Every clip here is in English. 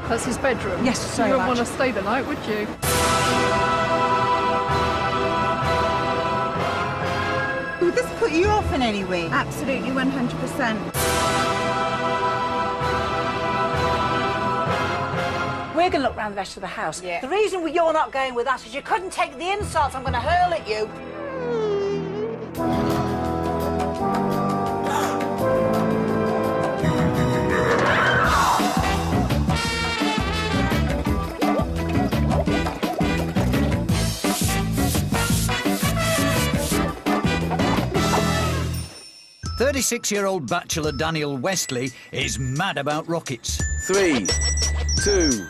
That's his bedroom? Yes, so you wouldn't much. want to stay the night, would you? Would this put you off in any way? Absolutely, 100%. We're going to look round the rest of the house. Yeah. The reason you're not going with us is you couldn't take the insults I'm going to hurl at you. 36-year-old bachelor Daniel Westley is mad about rockets. 3, 2,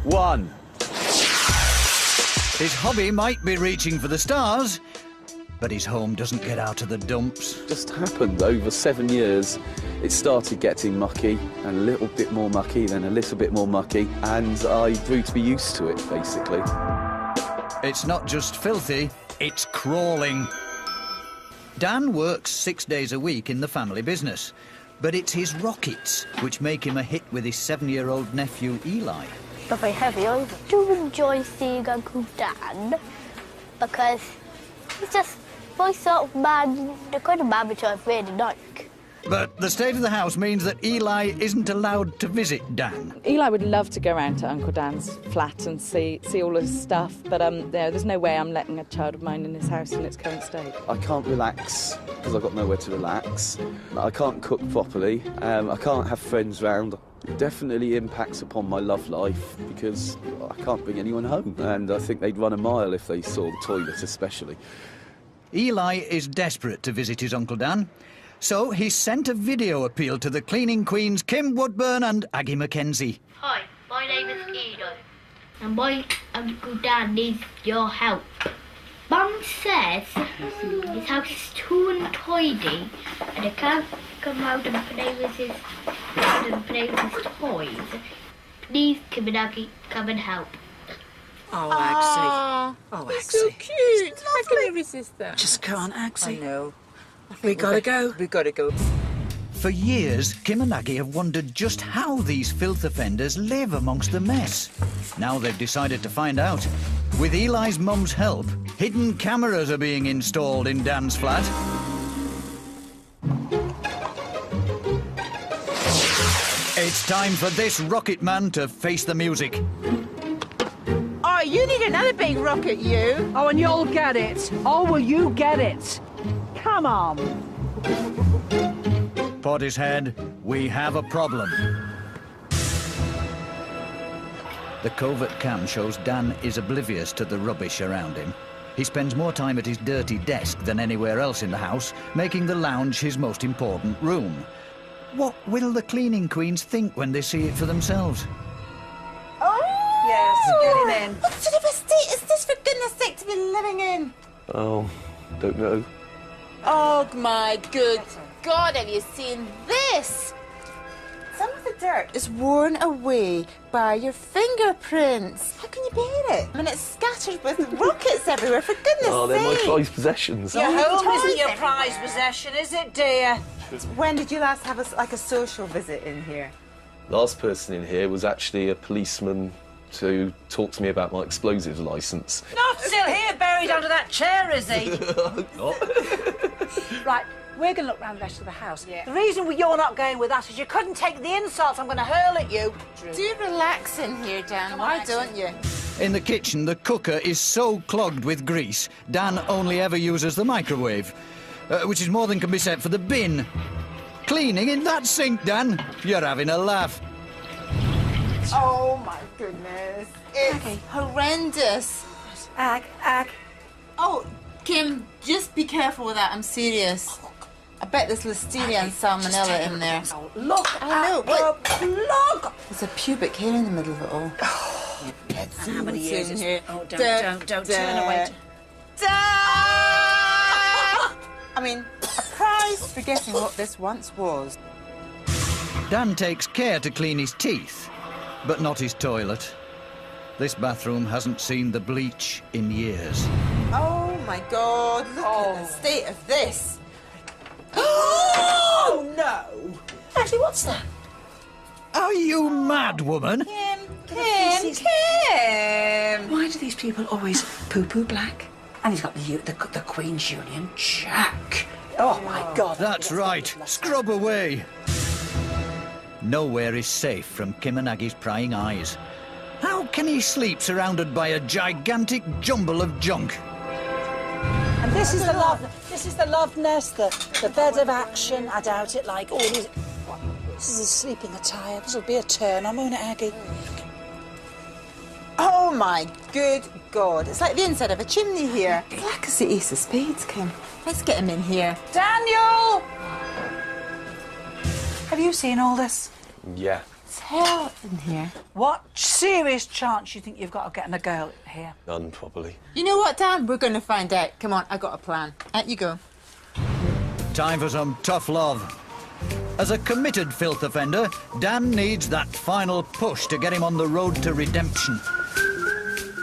1. His hobby might be reaching for the stars, but his home doesn't get out of the dumps. Just happened over 7 years. It started getting mucky, and a little bit more mucky, then a little bit more mucky, and I grew to be used to it, basically. It's not just filthy, it's crawling. Dan works 6 days a week in the family business, but it's his rockets which make him a hit with his 7-year-old nephew Eli. They're very heavy. I do enjoy seeing Uncle Dan because he's just my sort of man, the kind of man which I really like. But the state of the house means that Eli isn't allowed to visit Dan. Eli would love to go around to Uncle Dan's flat and see all his stuff, but there's no way I'm letting a child of mine in his house in its current state. I can't relax because I've got nowhere to relax. I can't cook properly. I can't have friends round. It definitely impacts upon my love life because I can't bring anyone home, and I think they'd run a mile if they saw the toilet especially. Eli is desperate to visit his Uncle Dan, so he sent a video appeal to the cleaning queens Kim Woodburn and Aggie Mackenzie. Hi, my name is Edo, and my Uncle Dan needs your help. Mum says his house is too untidy and it can't come out and play with his toys. Please, Kim and Aggie, come and help. Oh, Agsy. Oh, Agsy. So cute. How can you resist that? Just can't, Agsy. I know. We gotta go. We gotta go. For years, Kim and Aggie have wondered just how these filth offenders live amongst the mess. Now they've decided to find out. With Eli's mum's help, hidden cameras are being installed in Dan's flat. It's time for this rocket man to face the music. Oh, you need another big rocket, you. Oh, and you'll get it. Oh, will you get it? Come on. Portishead, we have a problem. The covert cam shows Dan is oblivious to the rubbish around him. He spends more time at his dirty desk than anywhere else in the house, making the lounge his most important room. What will the cleaning queens think when they see it for themselves? Oh! Yes, get it in. What sort of a state is this, for goodness sake, to be living in? Oh, don't know. Oh, my good God, have you seen this? Some of the dirt is worn away by your fingerprints. How can you bear it? I mean, it's scattered with rockets everywhere, for goodness Oh, they're my sake. prized possessions. Your home toys isn't your everywhere. prized possession, is it, dear? When did you last have a social visit in here? Last person in here was actually a policeman to talk to me about my explosives licence. Not still here, buried under that chair, is he? Right, we're going to look round the rest of the house. Yeah. The reason you're not going with us is you couldn't take the insults I'm going to hurl at you. Do relax in here, Dan. Why don't you? In the kitchen, the cooker is so clogged with grease, Dan only ever uses the microwave, which is more than can be said for the bin. Cleaning in that sink, Dan. You're having a laugh. Oh, my goodness. It's horrendous. Ag. Oh, Kim, just be careful with that. I'm serious. I bet there's listeria and salmonella in there. Oh, look I know. at your plug. There's a pubic hair in the middle of it all. How many years in is here? Oh, don't turn away. I mean, a prize for guessing what this once was. Dan takes care to clean his teeth, but not his toilet. This bathroom hasn't seen the bleach in years. Oh my God, look at the state of this. Oh, no. Actually, what's that? Are you mad, woman? Kim, Kim! Why do these people always poo-poo black? And he's got the Queen's Union Jack. Oh, my God. That's right. Scrub away. Nowhere is safe from Kim and Aggie's prying eyes. How can he sleep surrounded by a gigantic jumble of junk? And this is the love nest, the bed of action. I doubt it, like all these... This is his sleeping attire. This will be a turn on, won't it, Aggie? Oh, my good God. It's like the inside of a chimney here. Black as the ace of spades, Kim. Let's get him in here. Daniel! Have you seen all this? Yeah. It's hell in here. What serious chance you think you've got of getting a girl here? None, probably. You know what, Dan? We're going to find out. Come on, I got a plan. Out you go. Time for some tough love. As a committed filth offender, Dan needs that final push to get him on the road to redemption.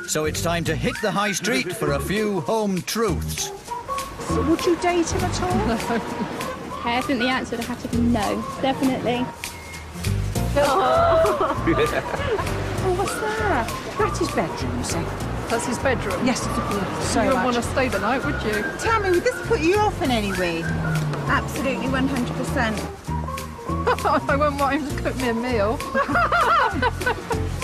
So it's time to hit the high street for a few home truths. So would you date him at all? Okay, I think the answer would have to be no, definitely. Oh, what's that? That's his bedroom, you say? That's his bedroom? Yes, it's so You wouldn't much. want to stay the night, would you? Tell me, would this put you off in any way? Absolutely 100%. I wouldn't want him to cook me a meal.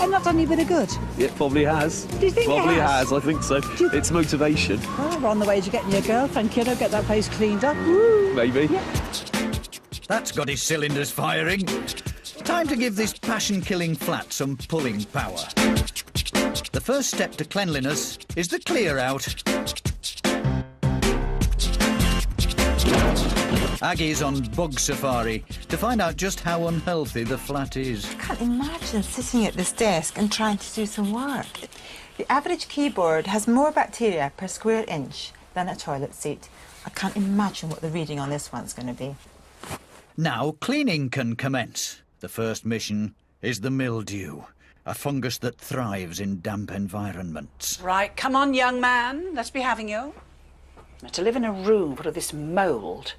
And not done any bit of good. It probably has. Do you think Probably it has? I think so. you- It's motivation. Well, we're on the way to getting your girlfriend, kiddo. Get that place cleaned up. Maybe. That's got his cylinders firing. Time to give this passion-killing flat some pulling power. The first step to cleanliness is the clear out. Aggie's on bug safari to find out just how unhealthy the flat is. I can't imagine sitting at this desk and trying to do some work. The average keyboard has more bacteria per square inch than a toilet seat. I can't imagine what the reading on this one's going to be. Now cleaning can commence. The first mission is the mildew, a fungus that thrives in damp environments. Right, come on, young man. Let's be having you. Now, to live in a room full of this mould,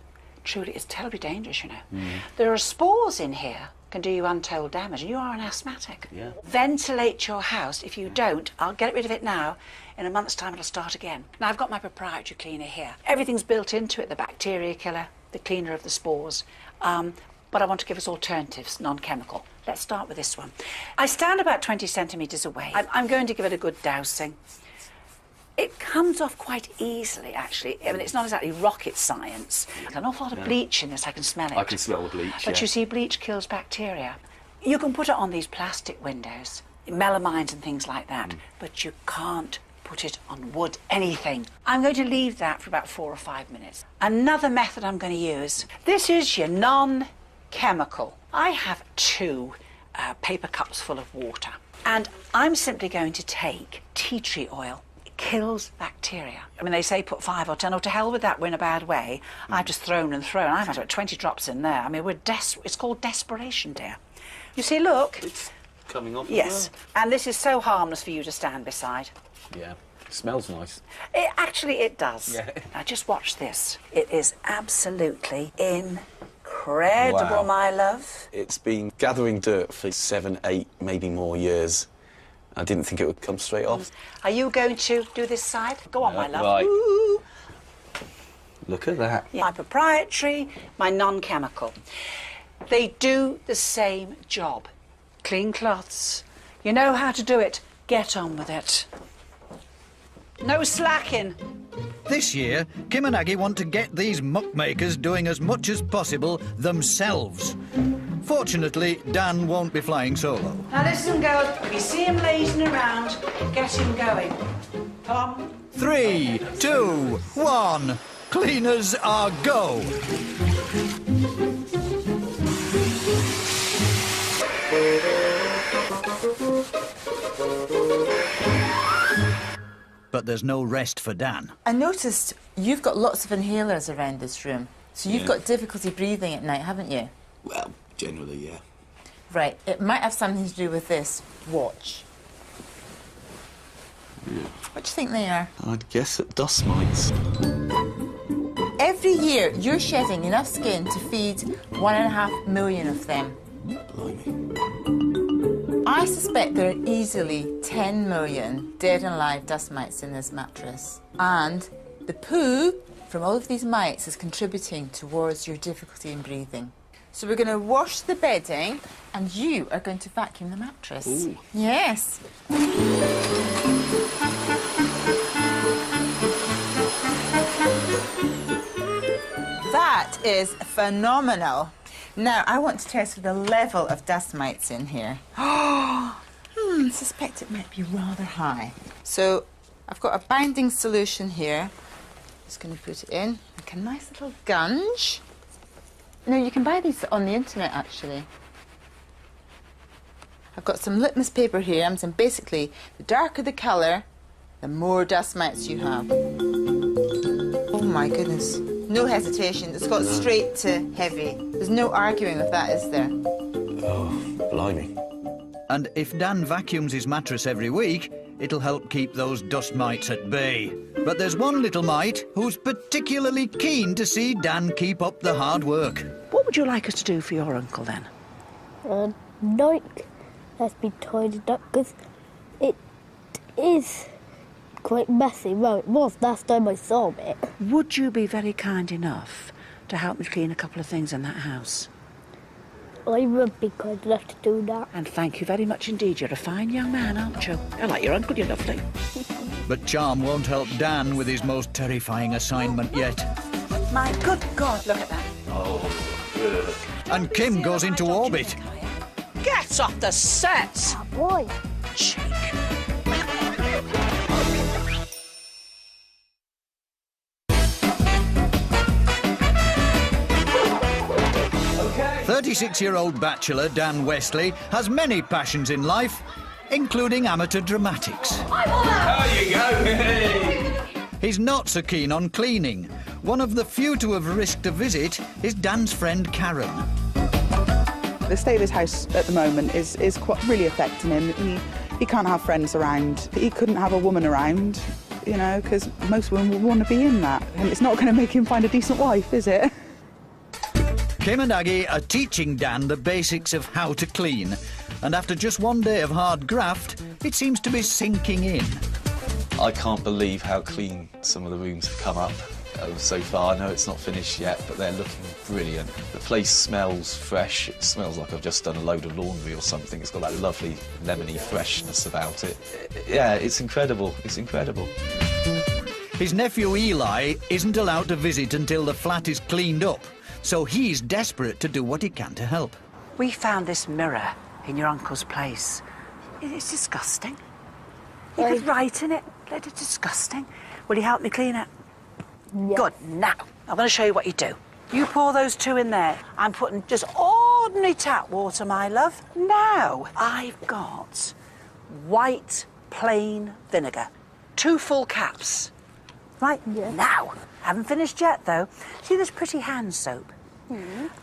truly, it's terribly dangerous, you know. There are spores in here can do you untold damage, and you are an asthmatic. Yeah. Ventilate your house. If you don't, I'll get rid of it now. In a month's time, it'll start again. Now, I've got my proprietary cleaner here. Everything's built into it, the bacteria killer, the cleaner of the spores. But I want to give us alternatives, non-chemical. Let's start with this one. I stand about 20 centimetres away. I'm going to give it a good dousing. It comes off quite easily, actually. I mean, it's not exactly rocket science. There's an awful lot of bleach in this, I can smell it. I can smell the bleach, But yeah. you see, bleach kills bacteria. You can put it on these plastic windows, melamines and things like that, but you can't put it on wood, anything. I'm going to leave that for about 4 or 5 minutes. Another method I'm going to use, this is your non-chemical. I have 2 paper cups full of water, and I'm simply going to take tea tree oil. Kills bacteria. I mean, they say put 5 or 10, or to hell with that, we're in a bad way. I've just thrown and thrown. I've had about 20 drops in there. I mean, it's called desperation, dear. You see, look. It's coming off. Yes, and this is so harmless for you to stand beside. Yeah. It smells nice. It does. Yeah. Now, just watch this. It is absolutely incredible, Wow. my love. It's been gathering dirt for 7, 8, maybe more years. I didn't think it would come straight off. Are you going to do this side? Go on, my love. Right. Ooh. Look at that. Yeah. My proprietary, my non-chemical. They do the same job. Clean cloths. You know how to do it. Get on with it. No slacking. This year, Kim and Aggie want to get these muckmakers doing as much as possible themselves. Fortunately, Dan won't be flying solo. Now listen, girls. If you see him lazing around, get him going. Come on. 3, 2, 1. Cleaners are go. But there's no rest for Dan. I noticed you've got lots of inhalers around this room. So you've got difficulty breathing at night, haven't you? Well, generally, yeah. Right, it might have something to do with this. Watch. What do you think they are? I'd guess that dust mites. Every year, you're shedding enough skin to feed 1.5 million of them. Blimey. I suspect there are easily 10 million dead and alive dust mites in this mattress. And the poo from all of these mites is contributing towards your difficulty in breathing. So we're going to wash the bedding and you are going to vacuum the mattress. Ooh. Yes. That is phenomenal. Now, I want to test for the level of dust mites in here. I suspect it might be rather high. So, I've got a binding solution here. Just going to put it in, like a nice little gunge. No, you can buy these on the internet, actually. I've got some litmus paper here, and basically, the darker the colour, the more dust mites you have. Oh my goodness. No hesitation. It's got straight to heavy. There's no arguing with that, is there? Oh, blimey. And if Dan vacuums his mattress every week, it'll help keep those dust mites at bay. But there's one little mite who's particularly keen to see Dan keep up the hard work. What would you like us to do for your uncle, then? Like, let's be tidied up, because it is quite messy. Well, it was last time I saw it. Would you be very kind enough to help me clean a couple of things in that house? I would be kind enough to do that. And thank you very much indeed. You're a fine young man, aren't you? I like your uncle, you're lovely. But charm won't help Dan with his most terrifying assignment yet. My good God, look at that. And Kim goes into orbit. Get off the set! Oh, boy. Cheek. Okay. 36-year-old bachelor Dan Westley has many passions in life, including amateur dramatics. There you go. He's not so keen on cleaning. One of the few to have risked a visit is Dan's friend Karen. The state of his house at the moment is quite really affecting him. He can't have friends around. He couldn't have a woman around, you know, because most women would want to be in that. And it's not going to make him find a decent wife, is it? Kim and Aggie are teaching Dan the basics of how to clean. And after just one day of hard graft, it seems to be sinking in. I can't believe how clean some of the rooms have come up so far. I know it's not finished yet, but they're looking brilliant. The place smells fresh. It smells like I've just done a load of laundry or something. It's got that lovely lemony freshness about it. Yeah, it's incredible. It's incredible. His nephew Eli isn't allowed to visit until the flat is cleaned up, so he's desperate to do what he can to help. We found this mirror in your uncle's place. It's disgusting. You could write in it. It's disgusting. Will you help me clean it? Yeah. Good. Now, I'm going to show you what you do. You pour those two in there. I'm putting just ordinary tap water, my love. Now, I've got white plain vinegar. 2 full caps. Right, now. Haven't finished yet, though. See this pretty hand soap?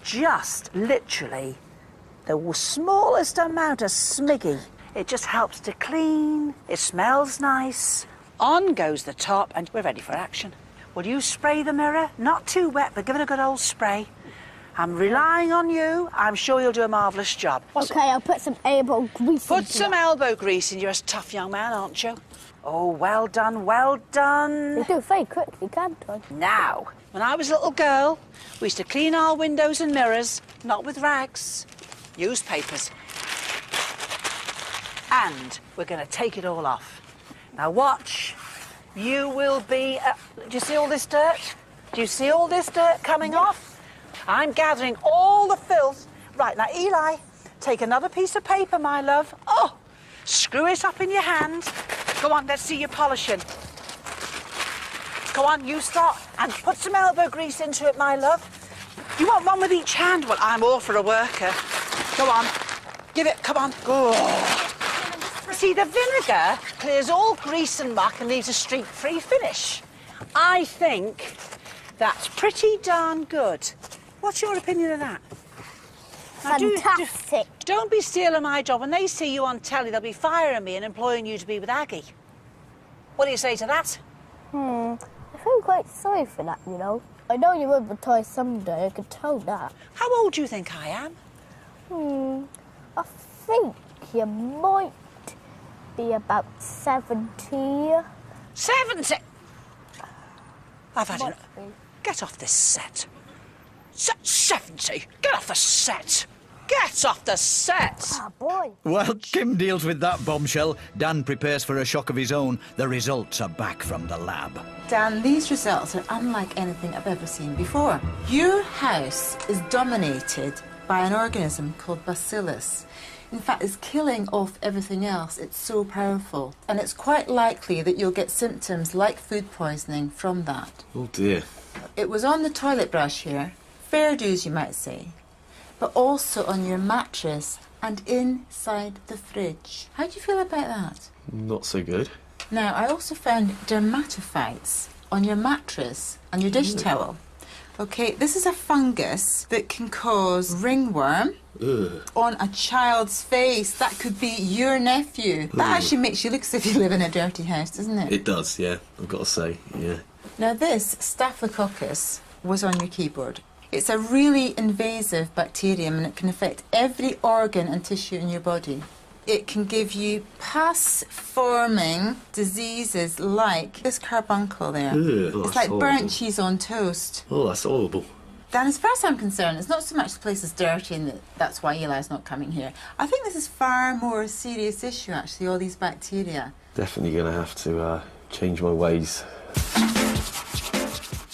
Just literally the smallest amount of smiggy. It just helps to clean. It smells nice. On goes the top, and we're ready for action. Will you spray the mirror? Not too wet, but give it a good old spray. I'm relying on you. I'm sure you'll do a marvellous job. Okay, I'll put some elbow grease in. Put some elbow grease in. You're a tough young man, aren't you? Oh, well done, well done. You do it very quickly, can't I? Now, when I was a little girl, we used to clean our windows and mirrors, not with rags, newspapers. And we're going to take it all off. Now watch. You will be... do you see all this dirt? Do you see all this dirt coming off? I'm gathering all the filth. Right, now, Eli, take another piece of paper, my love. Oh, screw it up in your hand. Go on, let's see you polishing. Go on, you start. And put some elbow grease into it, my love. You want one with each hand? Well, I'm all for a worker. Go on. Give it, come on. Oh. See, the vinegar clears all grease and muck and leaves a streak-free finish. I think that's pretty darn good. What's your opinion of that? Now, Fantastic. Don't be stealing my job. When they see you on telly, they'll be firing me and employing you to be with Aggie. What do you say to that? I feel quite sorry for that, you know. I know you would retire someday, I could tell that. How old do you think I am? I think you might be about 70. 70? I've had enough. Get off this set. 70? Get off the set. Get off the set. Ah, boy. While Kim deals with that bombshell, Dan prepares for a shock of his own. The results are back from the lab. Dan, these results are unlike anything I've ever seen before. Your house is dominated by an organism called Bacillus. In fact, it's killing off everything else. It's so powerful. And it's quite likely that you'll get symptoms like food poisoning from that. Oh dear. It was on the toilet brush here. Fair dues, you might say. But also on your mattress and inside the fridge. How do you feel about that? Not so good. Now, I also found dermatophytes on your mattress and your dish towel. Okay, this is a fungus that can cause ringworm on a child's face. That could be your nephew. That actually makes you look as if you live in a dirty house, doesn't it? It does, yeah. I've got to say, yeah. Now, this Staphylococcus was on your keyboard. It's a really invasive bacterium and it can affect every organ and tissue in your body. It can give you pus-forming diseases like this carbuncle there. It's like burnt cheese on toast. Oh, that's horrible. Dan, as far as I'm concerned, it's not so much the place is dirty and that's why Eli's not coming here. I think this is far more a serious issue, actually, all these bacteria. Definitely going to have to change my ways.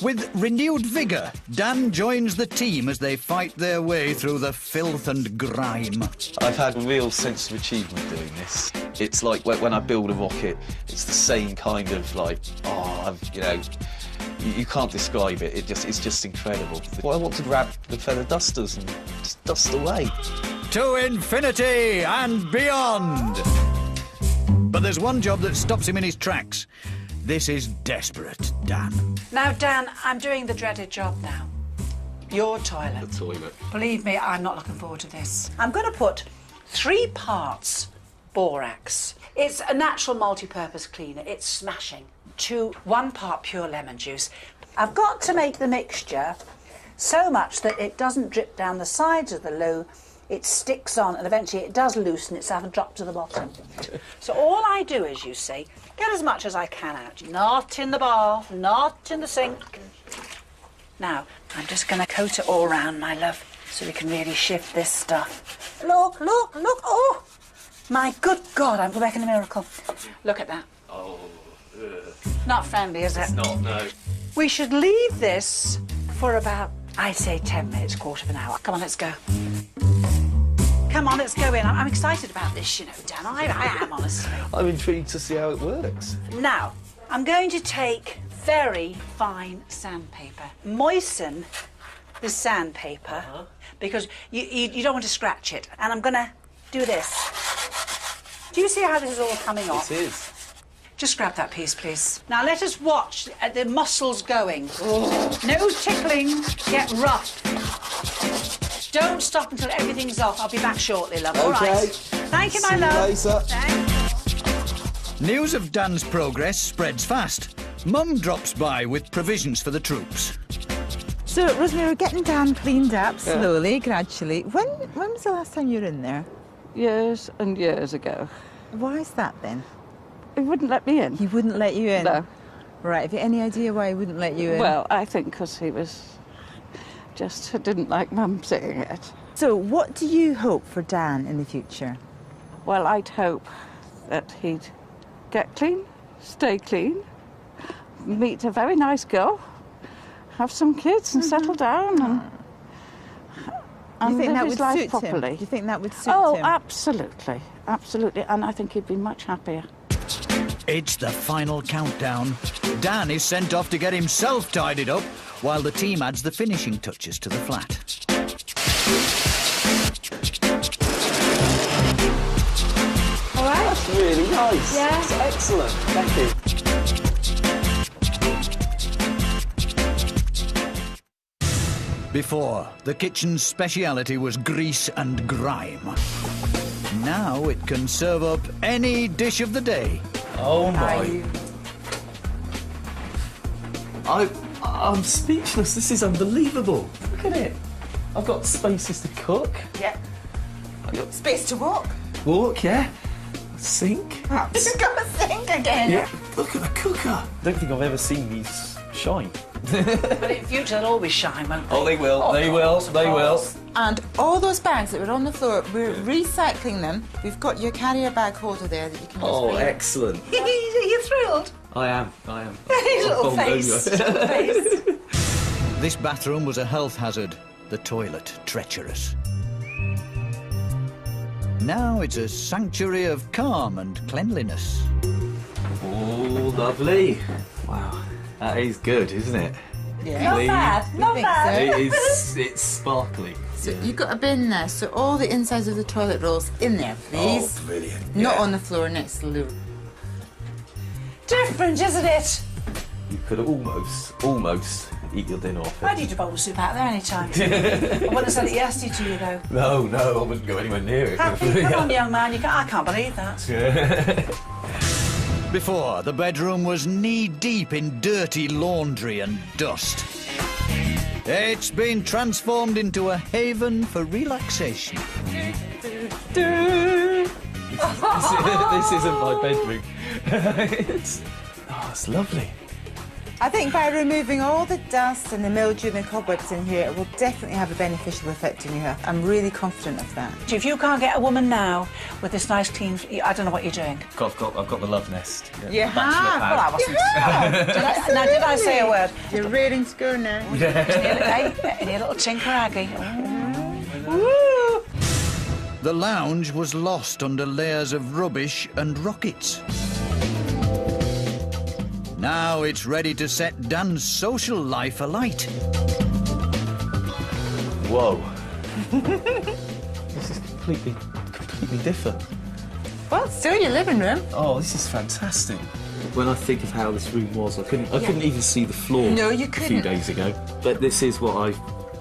With renewed vigour, Dan joins the team as they fight their way through the filth and grime. I've had a real sense of achievement doing this. It's like when I build a rocket, it's the same kind of like, you can't describe it. It's just incredible. Well, I want to grab the feather dusters and just dust away. To infinity and beyond! But there's one job that stops him in his tracks. This is desperate, Dan. Now, Dan, I'm doing the dreaded job now. Your toilet. The toilet. Believe me, I'm not looking forward to this. I'm going to put 3 parts borax. It's a natural multi-purpose cleaner. It's smashing. To 1 part pure lemon juice. I've got to make the mixture so much that it doesn't drip down the sides of the loo. It sticks on and eventually it does loosen itself and drop to the bottom. So all I do, as you see, get as much as I can out. Not in the bath, not in the sink. Now, I'm just going to coat it all round, my love, so we can really shift this stuff. Look, look, look. Oh, my good God, I'm working a miracle. Look at that. Oh, Not friendly, is it? it's not, no. We should leave this for about, I'd say 10 minutes, quarter of an hour. Come on, let's go. Come on, let's go in. I'm excited about this, you know, Dan. I am, honestly. I'm intrigued to see how it works. Now, I'm going to take very fine sandpaper, moisten the sandpaper, because you don't want to scratch it. And I'm going to do this. Do you see how this is all coming off? It is. Just grab that piece, please. Now, let us watch the muscles going. No tickling, get rough. Don't stop until everything's off. I'll be back shortly, love. All right. Thank you, my love. See you later. Thanks. News of Dan's progress spreads fast. Mum drops by with provisions for the troops. So, Rosemary, we're getting Dan cleaned up slowly, gradually. When was the last time you were in there? Years and years ago. Why is that then? He wouldn't let me in. He wouldn't let you in? No. Right, have you any idea why he wouldn't let you in? Well, I think because he was just didn't like Mum seeing it. So, what do you hope for Dan in the future? Well, I'd hope that he'd get clean, stay clean, meet a very nice girl, have some kids and settle down and you think live that his would life suit properly. him? Do you think that would suit Oh, him? absolutely, absolutely. And I think he'd be much happier. It's the final countdown. Dan is sent off to get himself tidied up, while the team adds the finishing touches to the flat. All right. That's really nice. Yeah. That's excellent. Thank you. Before, the kitchen's speciality was grease and grime. Now it can serve up any dish of the day. Oh, my. I'm speechless. This is unbelievable. Look at it. I've got spaces to cook. Yeah. I've got Space to walk. Dishwalk, yeah. Sink. You've got a sink again. Yeah. Look at the cooker. I don't think I've ever seen these shine. But in future, they'll always shine, won't they? Oh, they will. They will. They will. And all those bags that were on the floor, we're recycling them. We've got your carrier bag holder there that you can just Oh, excellent. You're thrilled? I am. I am. His little Oh, face. no, Little face. This bathroom was a health hazard, the toilet treacherous. Now it's a sanctuary of calm and cleanliness. Oh, lovely. Wow. That is good, isn't it? Yeah. Clean. Not bad. It is. It's sparkly. So you've got a bin there, so all the insides of the toilet rolls in there, please. Oh, brilliant. Not Yeah. on the floor next to the loo. Different, isn't it? You could almost eat your dinner off it. I'd eat a bowl of soup out there any time. I wouldn't have said it yesterday to you, though. No, I wouldn't go anywhere near it. Happy? Come on, young man. I can't believe that. Before, the bedroom was knee-deep in dirty laundry and dust. It's been transformed into a haven for relaxation. This isn't my bedroom. it's lovely. I think by removing all the dust and the mildew and the cobwebs in here, it will definitely have a beneficial effect on your health. I'm really confident of that. If you can't get a woman now with this nice clean... I don't know what you're doing. I've got the love nest. You Bachelor have? pad. Well, I wasn't... Now, did I say a word? You're ready to go now. In your little chinkeraggy. The lounge was lost under layers of rubbish and rockets. Now it's ready to set Dan's social life alight. Whoa. This is completely different. Well, it's still your living room. Oh, this is fantastic. When I think of how this room was, I couldn't even see the floor. No, you A few couldn't. days ago. But this is what I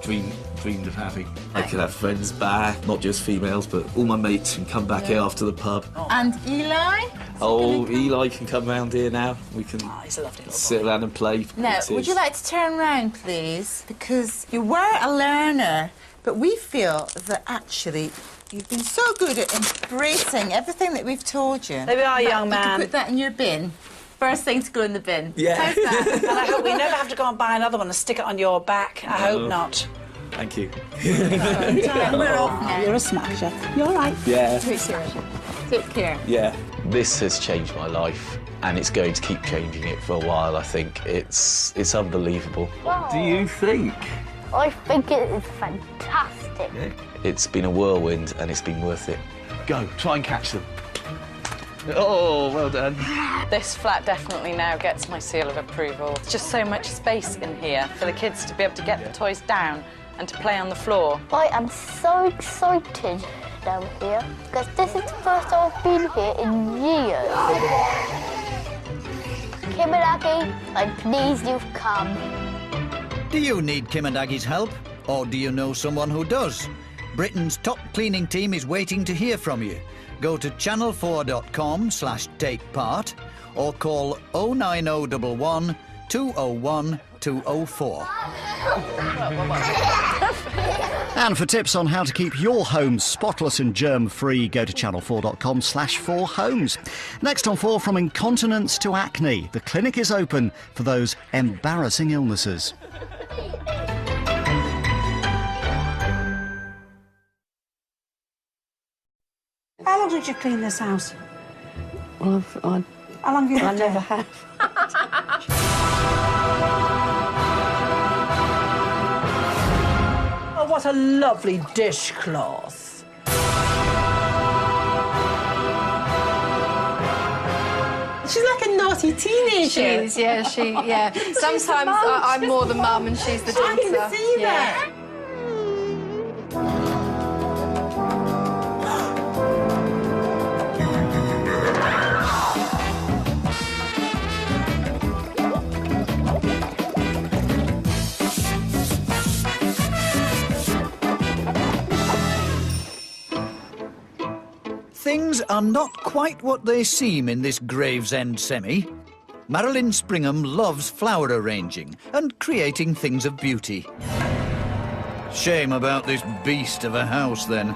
dreamed of having. I could have friends back, not just females, but all my mates can come back here after the pub. And Eli? Oh, Eli can come round here now. We can He's a lovely little sit around and play. Now, It's would you like to turn round, please? Because you were a learner, but we feel that actually you've been so good at embracing everything that we've told you. There we are, that young man. You can put that in your bin. First thing to go in the bin. Yeah. How's that? And I hope we never have to go and buy another one and stick it on your back. I hope not. Thank you. We're off now. You're a smasher. You're all right. Yeah. Take care. Take care. Yeah. This has changed my life, and it's going to keep changing it for a while, I think. It's unbelievable. What do you think? I think it is fantastic. Yeah. It's been a whirlwind, and it's been worth it. Go, try and catch them. Oh, well done. This flat definitely now gets my seal of approval. There's just so much space in here for the kids to be able to get the toys down and to play on the floor. I am so excited down here because this is the first time I've been here in years. Kim and Aggie, I'm pleased you've come. Do you need Kim and Aggie's help? Or do you know someone who does? Britain's top cleaning team is waiting to hear from you. Go to channel4.com/takepart or call 09011 201 204. And for tips on how to keep your home spotless and germ-free, go to channel4.com/4homes. Next on 4, from incontinence to acne, the clinic is open for those embarrassing illnesses. How long did you clean this house? Well, How long have you I lived never here? have. Oh, what a lovely dishcloth. She's like a naughty teenager. She is, yeah, yeah. Sometimes I'm more the mum and she's the daughter. I can see that. Things are not quite what they seem in this Gravesend semi. Marilyn Springham loves flower arranging and creating things of beauty. Shame about this beast of a house, then.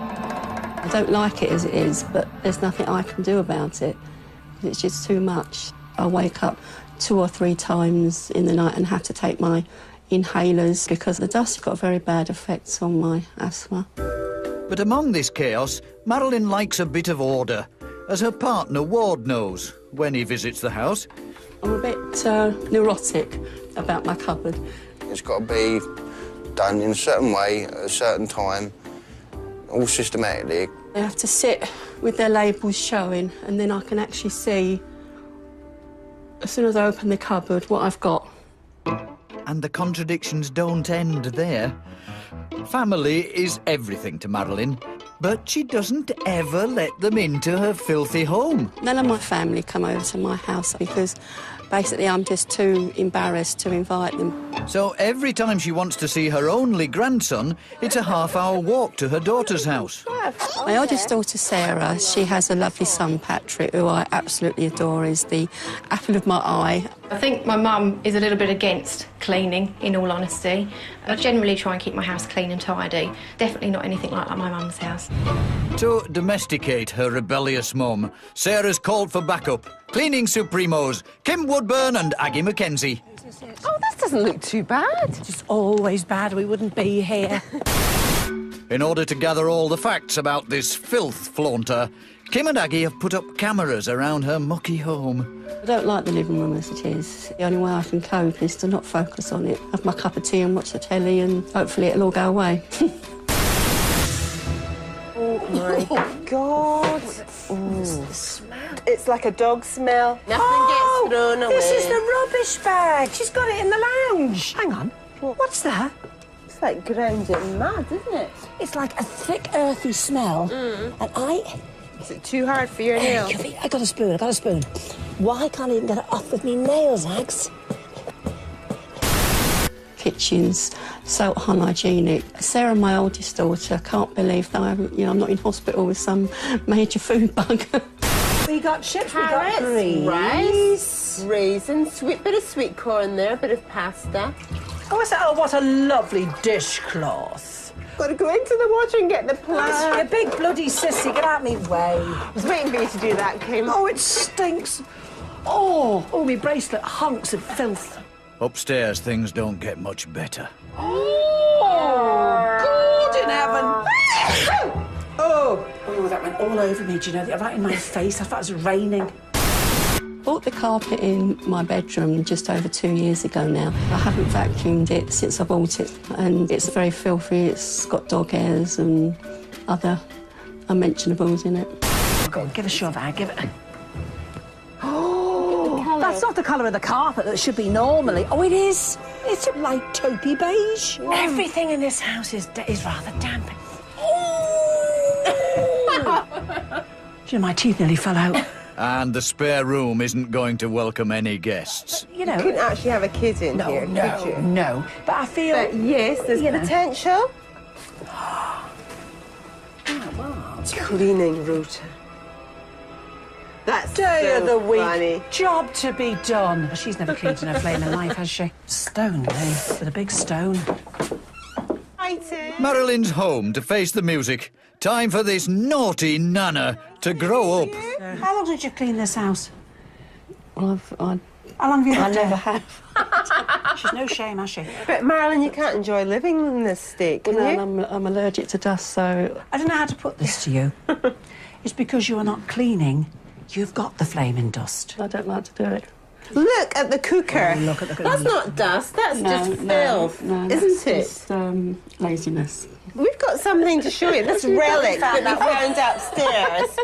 I don't like it as it is, but there's nothing I can do about it. It's just too much. I wake up 2 or 3 times in the night and have to take my inhalers because the dust has got very bad effects on my asthma. But among this chaos, Marilyn likes a bit of order, as her partner Ward knows when he visits the house. I'm a bit neurotic about my cupboard. It's got to be done in a certain way, at a certain time, all systematically. They have to sit with their labels showing, and then I can actually see, as soon as I open the cupboard, what I've got. And the contradictions don't end there. Family is everything to Marilyn, but she doesn't ever let them into her filthy home. None of my family come over to my house because basically I'm just too embarrassed to invite them. So every time she wants to see her only grandson, it's a half-hour walk to her daughter's house. My oldest daughter, Sarah, she has a lovely son, Patrick, who I absolutely adore. He's the apple of my eye. I think my mum is a little bit against cleaning, in all honesty. I generally try and keep my house clean and tidy. Definitely not anything like my mum's house. To domesticate her rebellious mum, Sarah's called for backup. Cleaning supremos, Kim Woodburn and Aggie Mackenzie. Oh, this doesn't look too bad. It's always bad, we wouldn't be here. In order to gather all the facts about this filth flaunter, Kim and Aggie have put up cameras around her mucky home. I don't like the living room as it is. The only way I can cope is to not focus on it, have my cup of tea and watch the telly, and hopefully it'll all go away. Oh, my God. The smell. It's like a dog smell. Nothing gets thrown away. This is the rubbish bag. She's got it in the lounge. Hang on. What's that? It's like ground in mud, isn't it? It's like a thick, earthy smell. And Is it too hard for your nails? I got a spoon. Why can't I even get it off with me nails, Ags? Kitchen's so unhygienic. Sarah, my oldest daughter, can't believe that I'm not in hospital with some major food bug. We got chips, Carrots, we got rice, raisins, bit of sweet corn there, bit of pasta. Oh, what a lovely dishcloth. Got to go into the water and get the plant. You big bloody sissy, get out me way. I was waiting for you to do that, Kim. Oh, it stinks. Oh, my bracelet, hunks of filth. Upstairs, things don't get much better. Oh, God in heaven. Oh, that went all over me, do you know, right in my face. I thought it was raining. Bought the carpet in my bedroom just over 2 years ago now. I haven't vacuumed it since I bought it, and it's very filthy. It's got dog hairs and other unmentionables in it. Go on, give a shove, Anne, give it. Oh, that's not the colour of the carpet that should be normally. Oh, it is. It's a light taupey beige. Everything in this house is rather damp. Do you know, my teeth nearly fell out. And the spare room isn't going to welcome any guests. You couldn't actually have a kid in here, could you? No. But I feel... But yes, there's potential. Cleaning router. That's Day of the week. funny. Job to be done. She's never cleaned in her flaming life, has she? Stone, eh? With a big stone. Marilyn's home to face the music. Time for this naughty Nana to grow up. How long did you clean this house? Well, how long have you I lived never here? have. She's no shame, has she? But Marilyn, you can't enjoy living in this state, can you? I'm allergic to dust, so... I don't know how to put this to you. It's because you're not cleaning. You've got the flaming dust. I don't like to do it. Look at the cooker. Oh, look at the cooker. That's not dust, that's just filth, no, isn't it? Just, laziness. We've got something to show you. This relic that we found upstairs.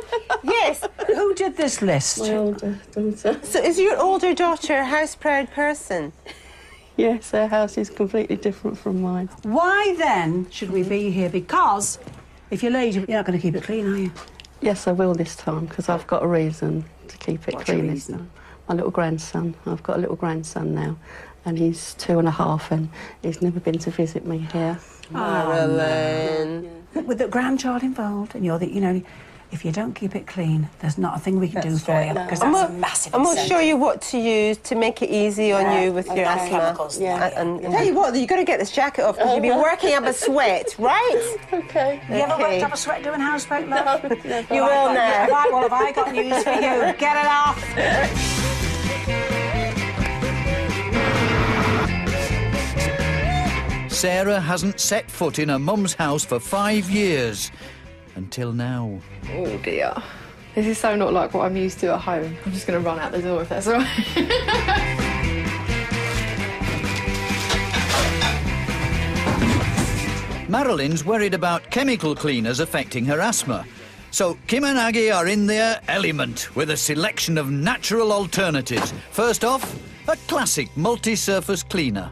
Yes. Who did this list? My older daughter. So is your older daughter a house-proud person? Yes, their house is completely different from mine. Why then should we be here? Because if you're lazy, you're not going to keep it clean, are you? Yes, I will this time, because I've got a reason to keep it What's clean your this reason? time. My little grandson. I've got a little grandson now, and he's 2.5, and he's never been to visit me here. Marilyn. With the grandchild involved, and you're the, If you don't keep it clean, there's not a thing we can do for you, because I'm that's gonna- a massive I'm going to incentive. show you what to use to make it easy on you with your asthma. Chemicals. And tell you what, you've got to get this jacket off because you'll be working up a sweat, right? Okay. You ever worked up a sweat doing housework, love? You will now. Right, well, have I got news for you? Get it off! Sarah hasn't set foot in her mum's house for 5 years. Until now. Oh dear. This is so not like what I'm used to at home. I'm just going to run out the door if that's all right. Marilyn's worried about chemical cleaners affecting her asthma. So Kim and Aggie are in their element with a selection of natural alternatives. First off, a classic multi-surface cleaner.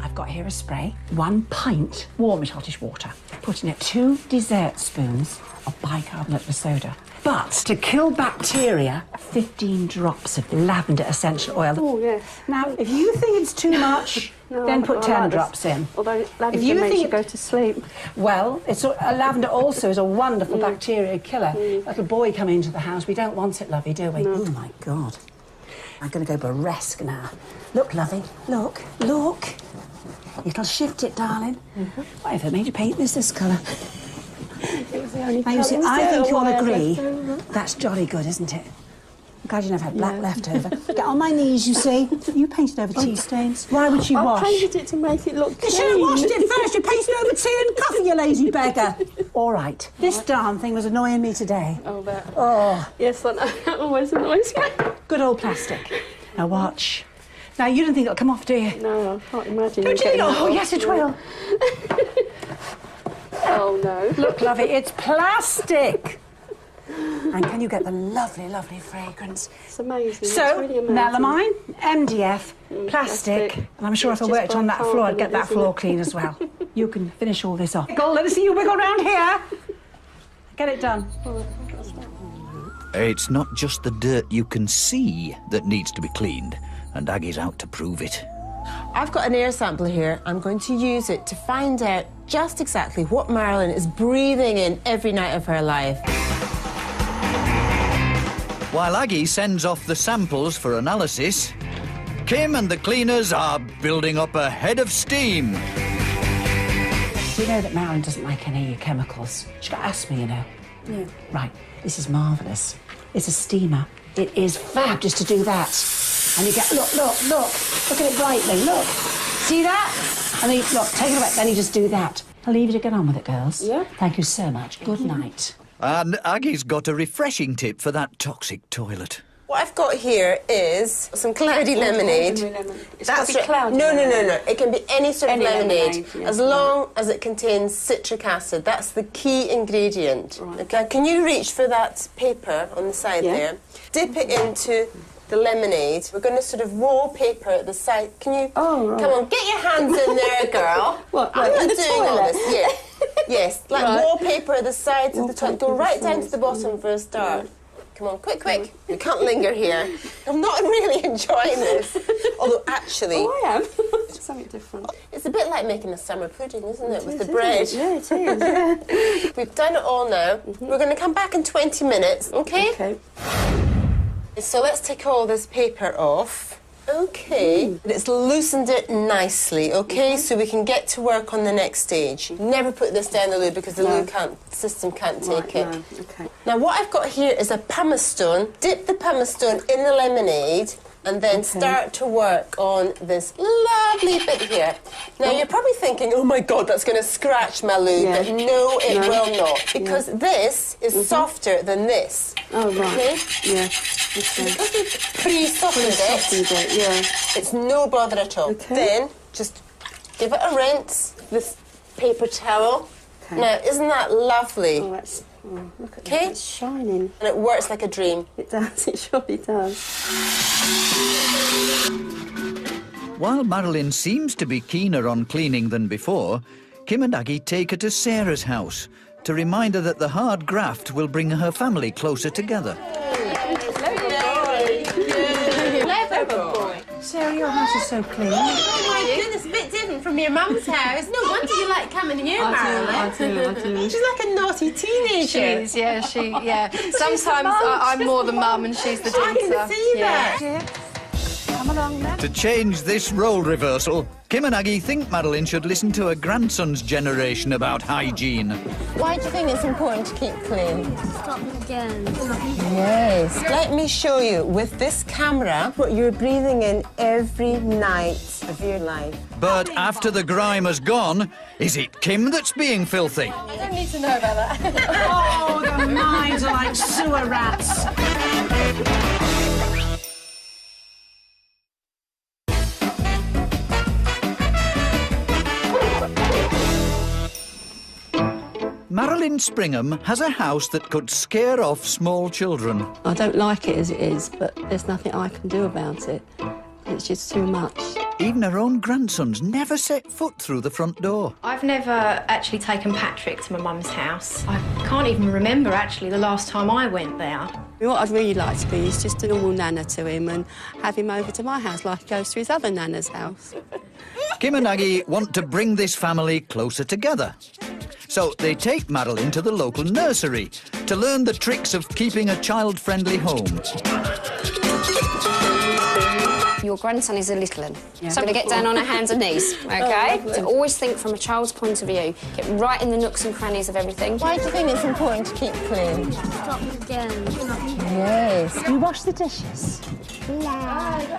I've got here a spray, 1 pint warm hottish water. Put in it 2 dessert spoons of bicarbonate of soda. But to kill bacteria, 15 drops of lavender essential oil. Oh, yes. Now, if you think it's too much, then put 10 drops in. Although lavender If you makes think you go to sleep. Well, lavender also is a wonderful bacteria killer. Little boy coming into the house, we don't want it, lovey, do we? No. Oh, my God. I'm going to go burlesque now. Look, lovey, look, look. It'll shift it, darling. Whatever made you paint this colour? It was the only Now, you see, colours I there, think or you'll whatever. agree that's jolly good, isn't it? I'm glad you never had black left over. Get on my knees, you see. You painted over tea stains. Why would you wash? I painted it to make it look You should have washed it first. You painted over tea and coffee, you lazy beggar. All right. This darn thing was annoying me today. Oh, that. Oh. Yes, I know. That always annoys me. Good old plastic. Now watch. Now, you don't think it'll come off, do you? No, I can't imagine. Don't you think? Oh, yes, it will. Oh, no. Look, lovey, it's plastic. And can you get the lovely, lovely fragrance? It's amazing. So, it's really amazing. melamine, MDF, plastic, and I'm sure if I It's worked just on that floor, I'd get that bicarbonate, floor isn't it? clean as well. You can finish all this off. Let us see you wiggle round here. Get it done. It's not just the dirt you can see that needs to be cleaned, and Aggie's out to prove it. I've got an air sample here. I'm going to use it to find out just exactly what Marilyn is breathing in every night of her life. While Aggie sends off the samples for analysis, Kim and the cleaners are building up a head of steam. Do you know that Marilyn doesn't like any chemicals? She's got asthma, you know. Yeah. Right, this is marvellous. It's a steamer. It is fab just to do that. And you get, look at it brightly, look. See that? And then, look, take it away, then you just do that. I'll leave you to get on with it, girls. Yeah. Thank you so much. Good night. And Aggie's got a refreshing tip for that toxic toilet. What I've got here is some cloudy lemonade. It's got to be right. cloudy. No. It can be any sort of Any lemonade, yeah. as long as it contains citric acid. That's the key ingredient. Right. Okay, can you reach for that paper on the side there? Dip it into the lemonade. We're going to sort of wallpaper the side. Can you? Oh, right. Come on, get your hands in there, girl. What, I'm like not the doing all toilet? this. Yeah. Yes, like Right. wallpaper the sides of the toilet. Go Wallpaper the right down to sides. the bottom for a start. Come on, quick. We can't linger here. I'm not really enjoying this. Although, actually... Oh, I am. It's something different. It's a bit like making a summer pudding, isn't it, with is, the isn't bread? it? Yeah, it is, yeah. We've done it all now. We're going to come back in 20 minutes, OK? Okay. So let's take all this paper off. OK. It's loosened it nicely, OK? So we can get to work on the next stage. Never put this down the loo because the loo system can't take it. No, okay. Now, what I've got here is a pumice stone. Dip the pumice stone in the lemonade and then start to work on this lovely bit here. Now, you're probably thinking, oh, my God, that's going to scratch my loo. Yeah. But no, it will not, because this is softer than this. Oh, right. Okay? Yeah. Because we've pre-softened it, yeah. it's no bother at all. Okay. Then, just give it a rinse, this paper towel. Okay. Now, isn't that lovely? Oh, that's... Oh, look at Okay. that. It's shining. And it works like a dream. It does. It surely does. While Marilyn seems to be keener on cleaning than before, Kim and Aggie take her to Sarah's house to remind her that the hard graft will bring her family closer together. Clever boy. Sarah, your house is so clean. Oh my goodness, a bit different. different from your mum's house. No wonder you like coming here, Marilyn. I do. She's like a naughty teenager. She is, yeah, Sometimes I'm more the mum and she's the daughter. I can see that. Come along then. To change this role reversal, Kim and Aggie think Marilyn should listen to her grandson's generation about hygiene. Why do you think it's important to keep clean? Stop again. Yes. Let me show you with this camera what you're breathing in every night of your life. But after the grime has gone, is it Kim that's being filthy? I don't need to know about that. Oh, the minds are like sewer rats. Marilyn Springham has a house that could scare off small children. I don't like it as it is, but there's nothing I can do about it. It's just too much. Even her own grandsons never set foot through the front door. I've never actually taken Patrick to my mum's house. I can't even remember, actually, the last time I went there. What I'd really like to be is just a normal nana to him and have him over to my house like he goes to his other nana's house. Kim and Aggie want to bring this family closer together. So they take Marilyn to the local nursery to learn the tricks of keeping a child-friendly home. Your grandson is a little one, so I'm going to get down on her hands and knees, OK? So always think from a child's point of view. Get right in the nooks and crannies of everything. Why do you think it's important to keep clean? Stop again. Yes. You wash the dishes?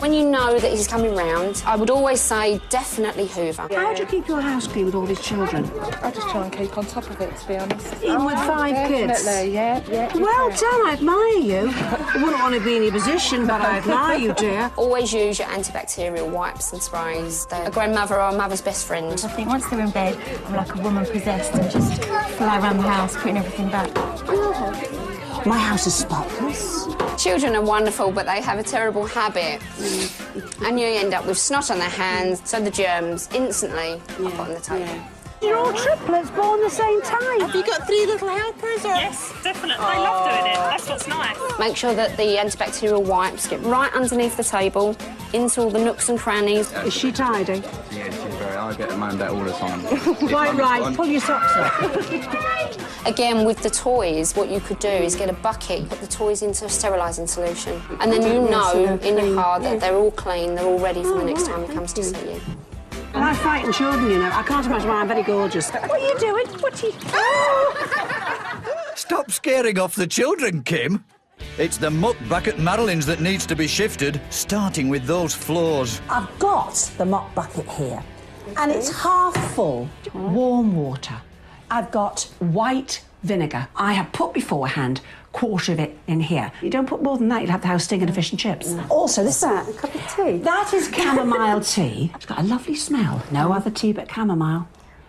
When you know that he's coming round, I would always say definitely hoover. How do you keep your house clean with all these children? I just try and keep on top of it, to be honest. Even with 5 kids? Definitely, yeah. Well done, I admire you. I wouldn't want to be in your position, but I admire you, dear. Always use your antibacterial wipes and sprays. They're a grandmother or a mother's best friend. I think once they're in bed, I'm like a woman possessed and just fly around the house, putting everything back. My house is spotless. Children are wonderful, but they have a terrible habit. And you end up with snot on their hands, so the germs instantly up on the table. You're all triplets born the same time. Have you got 3 little helpers? Or? Yes, definitely. They love doing it. That's what's nice. Make sure that the antibacterial wipes get right underneath the table, into all the nooks and crannies. Is she tidy? Yeah, she's very. I get moaned at all the time. Right. Pull your socks up. Again, with the toys, what you could do is get a bucket, put the toys into a sterilising solution, and then you know in your heart that they're all clean, they're all ready for the next time he comes to see you. Well, I frighten children, you know. I can't imagine why I'm very gorgeous. What are you doing? What are you... Stop scaring off the children, Kim. It's the muck back at Marilyn's that needs to be shifted, starting with those floors. I've got the mop bucket here, and it's half full warm water. I've got white vinegar. I have put beforehand a quarter of it in here. You don't put more than that, you'll have the house stinking of fish and chips. Also, this is a cup of tea. That is chamomile tea. It's got a lovely smell. No other tea but chamomile.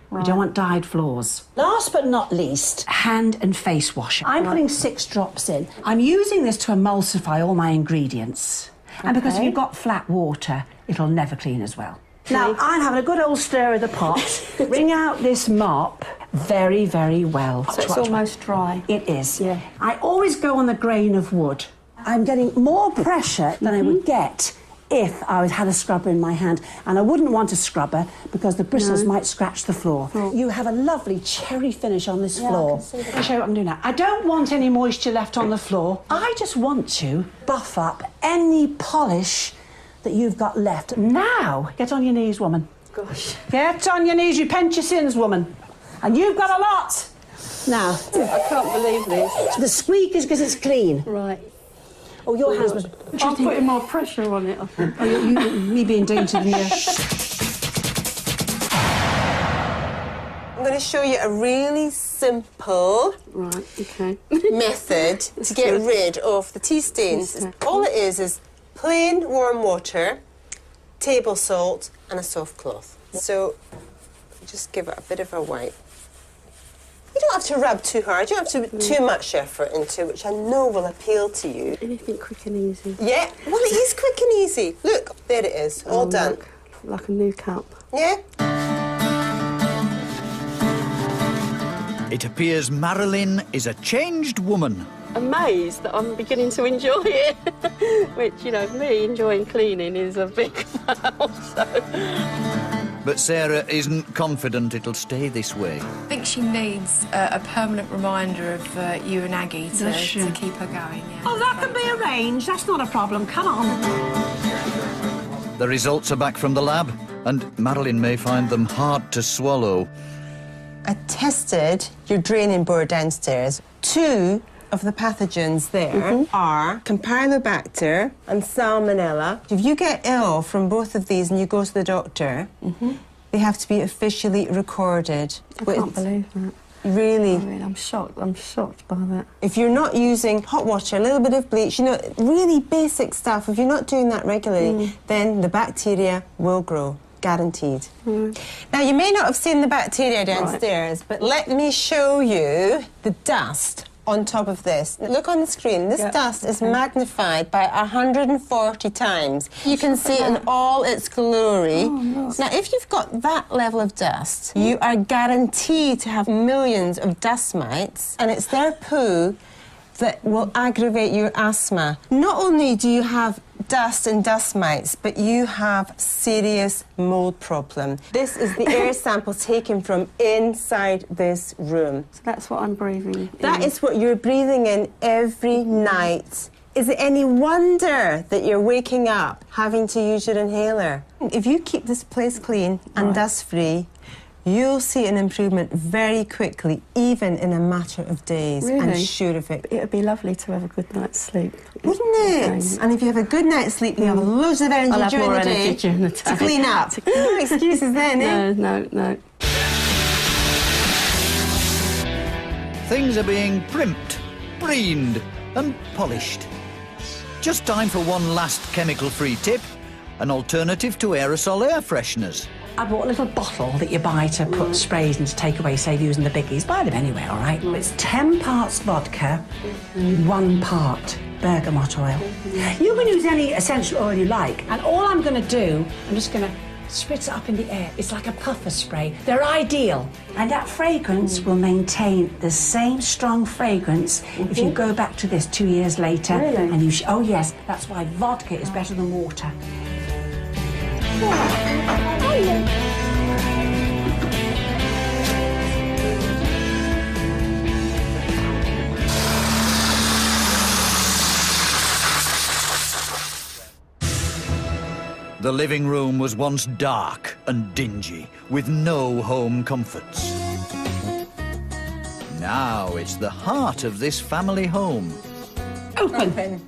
We don't want dyed floors. Last but not least, hand and face wash. I'm putting 6 drops in. I'm using this to emulsify all my ingredients. And because if you've got flat water, it'll never clean as well. Now, I'm having a good old stir of the pot. Wring out this mop very, very well. So it's almost dry. It is. Yeah. I always go on the grain of wood. I'm getting more pressure than I would get if I had a scrubber in my hand. And I wouldn't want a scrubber because the bristles might scratch the floor. You have a lovely cherry finish on this floor. I'll show you what I'm doing now. I don't want any moisture left on the floor. I just want to buff up any polish that you've got left. Now, get on your knees, woman. Gosh. Get on your knees, you repent your sins, woman. And you've got a lot. Now. I can't believe this. The squeak is because it's clean. Right. Oh, your hands must... I'm putting more pressure on it, I think. Oh, me being dainty than you. I'm going to show you a really simple method to get rid of the tea stains. All it is plain warm water, table salt and a soft cloth. So just give it a bit of a wipe. You don't have to rub too hard, you don't have to put too much effort into it, which I know will appeal to you. Anything quick and easy. Yeah, well it is quick and easy. Look, there it is, all done. Look, like a new cup. Yeah? It appears Marilyn is a changed woman. Amazed that I'm beginning to enjoy it, which, you know, me enjoying cleaning is a big wow, so... But Sarah isn't confident it'll stay this way. I think she needs a permanent reminder of you and Aggie Does she? to keep her going. Yeah. Oh, that can be arranged. That's not a problem. Come on. The results are back from the lab, and Madeline may find them hard to swallow. I tested your draining board downstairs. 2 of the pathogens there are Campylobacter and Salmonella. If you get ill from both of these and you go to the doctor, they have to be officially recorded. I can't believe that. Really? I mean, I'm shocked by that. If you're not using hot water, a little bit of bleach, you know, really basic stuff, if you're not doing that regularly, then the bacteria will grow. Guaranteed. Now, you may not have seen the bacteria downstairs, but let me show you the dust on top of this. Look on the screen. This dust is magnified by 140 times. You can see it in all its glory. Now, if you've got that level of dust, you are guaranteed to have millions of dust mites, and it's their poo that will aggravate your asthma. Not only do you have dust and dust mites, but you have serious mold problem. This is the air sample taken from inside this room. So that's what I'm breathing That is what you're breathing in every night. Is it any wonder that you're waking up having to use your inhaler? If you keep this place clean and dust-free, you'll see an improvement very quickly, even in a matter of days. Really? I'm sure of it. It would be lovely to have a good night's sleep. Wouldn't it? And if you have a good night's sleep, you have loads of energy I'll have during more the day energy during the day. to clean up. No excuses then, eh? No. Things are being primped, preened and polished. Just time for one last chemical-free tip, an alternative to aerosol air fresheners. I bought a little bottle that you buy to put sprays in to take away, save using the biggies. Buy them anyway, all right? It's 10 parts vodka and 1 part bergamot oil. You can use any essential oil you like, and all I'm going to do, I'm just going to spritz it up in the air. It's like a puffer spray. They're ideal, and that fragrance will maintain the same strong fragrance if you go back to this 2 years later. Really? And you oh yes, that's why vodka is better than water. The living room was once dark and dingy, with no home comforts. Now it's the heart of this family home. Open.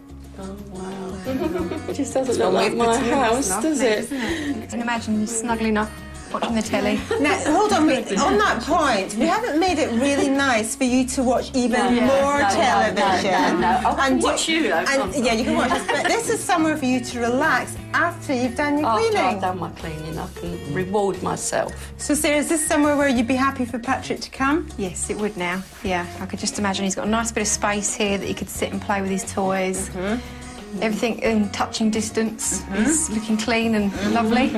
It just doesn't look like my house, does it? You can imagine you snuggling up, watching the telly. Now, hold on, wait. On that point, we haven't made it really nice for you to watch even more television. No. I can And watch you, though. yeah, you can watch us, but this is somewhere for you to relax after you've done your After cleaning. I've done my cleaning, I can reward myself. So, Sarah, is this somewhere where you'd be happy for Patrick to come? Yes, it would now. Yeah, I could just imagine he's got a nice bit of space here that he could sit and play with his toys. Everything in touching distance is looking clean and lovely.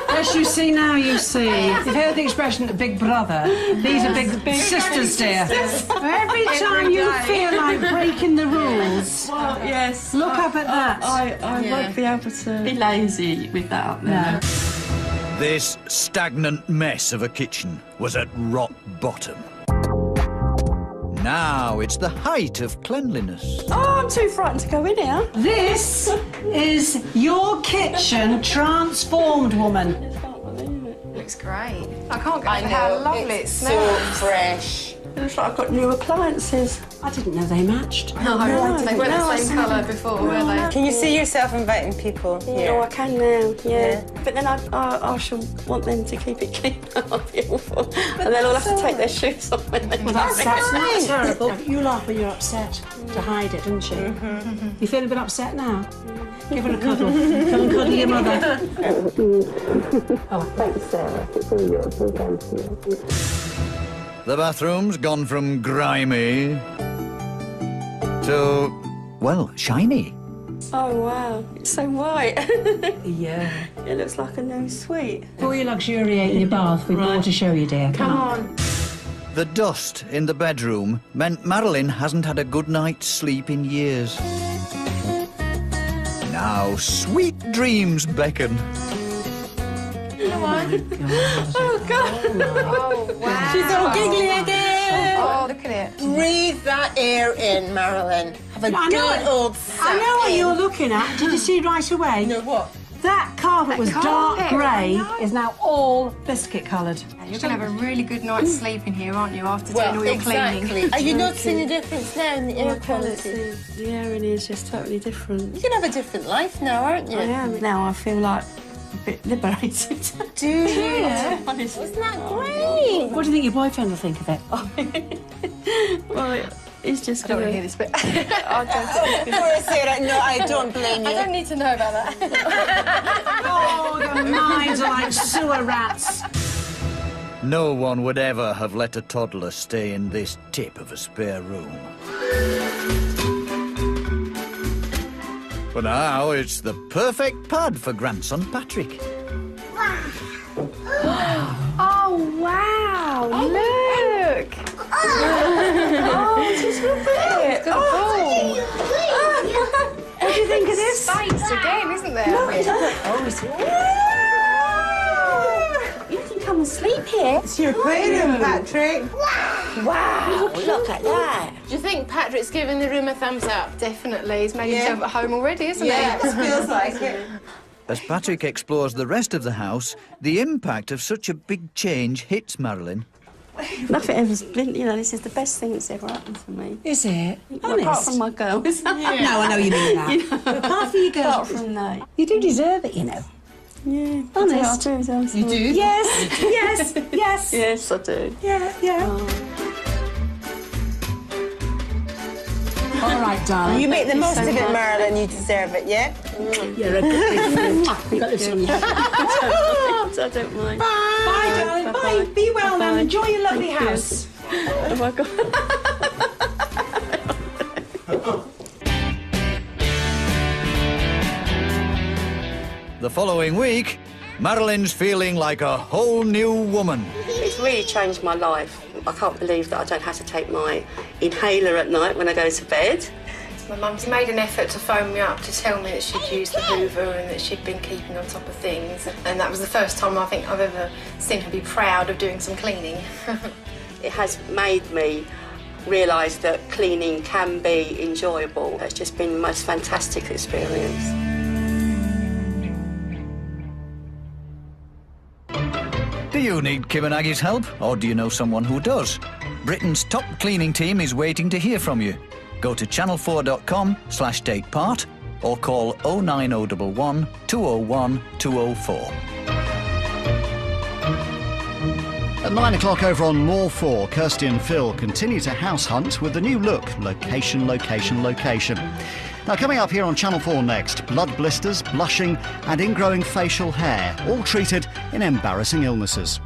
Yes, you see now, you see. You've heard the expression, big brother. These are big sisters, dear. Every time you feel like breaking the rules, Well, yes. look up at that. I won't be able to be lazy with that up there. This stagnant mess of a kitchen was at rock bottom. Now it's the height of cleanliness. Oh, I'm too frightened to go in here. This is your kitchen transformed, woman. Looks great. I can't get over how lovely it so smells. fresh. It looks like I've got new appliances. I didn't know they matched. No, they weren't the same colour before, were they? Can you see yourself inviting people here? Oh, I can now, yeah. But then I shall want them to keep it clean. I'll be awful. And they'll all have to take their shoes off when they Well, that's not terrible. You laugh when you're upset to hide it, don't you? You feel a bit upset now? Give her a cuddle. Come and cuddle your mother. Oh, thanks, Sarah. It's all yours. All down to you. The bathroom's gone from grimy to, well, shiny. Oh, wow. It's so white. Yeah. It looks like a new suite. Before you luxuriate in your bath, we've more to show you, dear. Come on. The dust in the bedroom meant Madeline hasn't had a good night's sleep in years. Now sweet dreams beckon. Oh, God. Oh, wow. She's all giggly again. Oh, look at it. Breathe that air in, Marilyn. Have a good old I know what you're looking at. Did you see right away? No, what? That carpet was dark grey, is now all biscuit coloured. You're going to have a really good night's sleep in here, aren't you, after doing all your cleaning? Are you noticing a difference now in the air quality? The air in here is just totally different. You're going to have a different life now, aren't you? I am. Now I feel like a bit liberated. Do you? Yeah. Isn't that great? What do you think your boyfriend will think of it? Well, it's just I don't want to hear this bit. Poor Sarah, no, I don't blame you. I don't need to know about that. Oh, the minds are like sewer rats. No one would ever have let a toddler stay in this tip of a spare room. But now it's the perfect pad for grandson Patrick. Oh, wow. Look. Oh, just look at it. What do you think of this? Space again, isn't there? No, it's you can come and sleep here. It's your playroom, Patrick. Wow, look at that. Do you think Patrick's giving the room a thumbs up? Definitely. He's made himself at home already, isn't he? Yeah, it feels like it. As Patrick explores the rest of the house, the impact of such a big change hits Marilyn. Nothing ever's been, you know, this is the best thing that's ever happened for me. Is it? Apart Honest? from my girls. No, I know you mean that. You know, Apart from your girls. Apart from that. You do deserve it, you know. Yeah. Honest. I do. You do? Yes, yes, yes. Yes, I do. Yeah, yeah. All right, darling. You make the most so of it, much. Marilyn. You deserve it, yeah? You're a good friend. You got this on you. I don't mind. Bye, darling. Bye. Be well now. Enjoy your lovely house. Oh my God. The following week, Marilyn's feeling like a whole new woman. It's really changed my life. I can't believe that I don't have to take my inhaler at night when I go to bed. My mum's made an effort to phone me up to tell me that she'd used the Hoover and that she'd been keeping on top of things. And that was the first time I think I've ever seen her be proud of doing some cleaning. It has made me realise that cleaning can be enjoyable. It's just been the most fantastic experience. Do you need Kim and Aggie's help, or do you know someone who does? Britain's top cleaning team is waiting to hear from you. Go to channel4.com/takepart or call 09011 201 204. At 9 o'clock over on More 4, Kirsty and Phil continue to house hunt with the new look, location, location, location. Now, coming up here on Channel 4 next, blood blisters, blushing and ingrowing facial hair, all treated in embarrassing illnesses.